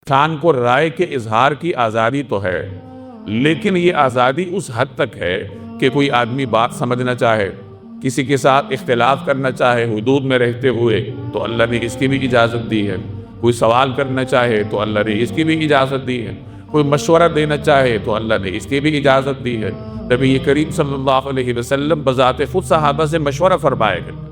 انسان کو رائے کے اظہار کی آزادی تو ہے، لیکن یہ آزادی اس حد تک ہے کہ کوئی آدمی بات سمجھنا چاہے، کسی کے ساتھ اختلاف کرنا چاہے حدود میں رہتے ہوئے تو اللہ نے اس کی بھی اجازت دی ہے، کوئی سوال کرنا چاہے تو اللہ نے اس کی بھی اجازت دی ہے، کوئی مشورہ دینا چاہے تو اللہ نے اس کی بھی اجازت دی ہے۔ نبی کریم صلی اللہ علیہ وسلم بذات خود صحابہ سے مشورہ فرمائے گئے،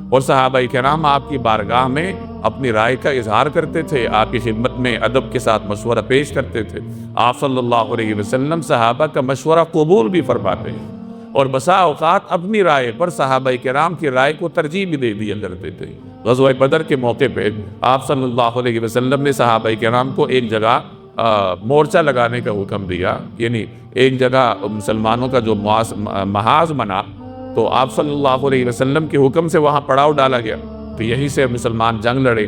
اور صحابہ کرام آپ کی بارگاہ میں اپنی رائے کا اظہار کرتے تھے، آپ کی خدمت میں ادب کے ساتھ مشورہ پیش کرتے تھے۔ آپ صلی اللہ علیہ وسلم صحابہ کا مشورہ قبول بھی فرماتے ہیں، اور بسا اوقات اپنی رائے پر صحابہ کرام کی رائے کو ترجیح بھی دے دیا کرتے تھے۔ غزوہ بدر کے موقع پہ آپ صلی اللہ علیہ وسلم نے صحابہ کرام کو ایک جگہ مورچہ لگانے کا حکم دیا، یعنی ایک جگہ مسلمانوں کا جو محاذ بنا، تو آپ صلی اللہ علیہ وسلم کے حکم سے وہاں پڑاؤ ڈالا گیا، تو یہی سے مسلمان جنگ لڑے۔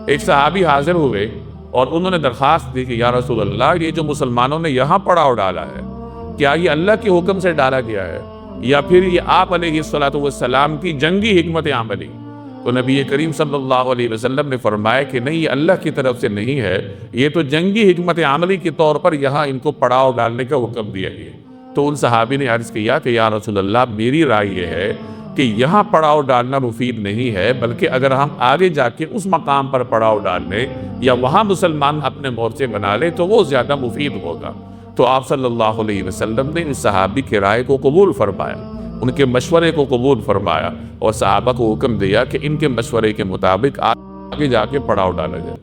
ایک صحابی حاضر ہوئے اور انہوں نے درخواست دی کہ یا رسول اللہ، یہ جو مسلمانوں نے یہاں پڑاؤ ڈالا ہے، کیا یہ اللہ کے حکم سے ڈالا گیا ہے یا پھر یہ آپ علیہ السلام کی جنگی حکمت عملی؟ تو نبی کریم صلی اللہ علیہ وسلم نے فرمایا کہ نہیں، یہ اللہ کی طرف سے نہیں ہے، یہ تو جنگی حکمت عملی کے طور پر یہاں ان کو پڑاؤ ڈالنے کا حکم دیا گیا۔ تو ان صحابی نے عرض کیا کہ یا رسول اللہ، میری رائے یہ ہے کہ یہاں پڑاؤ ڈالنا مفید نہیں ہے، بلکہ اگر ہم آگے جا کے اس مقام پر پڑاؤ ڈال لیں یا وہاں مسلمان اپنے مورچے بنا لیں تو وہ زیادہ مفید ہوگا۔ تو آپ صلی اللہ علیہ وسلم نے اس صحابی کی رائے کو قبول فرمایا، ان کے مشورے کو قبول فرمایا، اور صحابہ کو حکم دیا کہ ان کے مشورے کے مطابق آگے جا کے پڑاؤ ڈالا جائے۔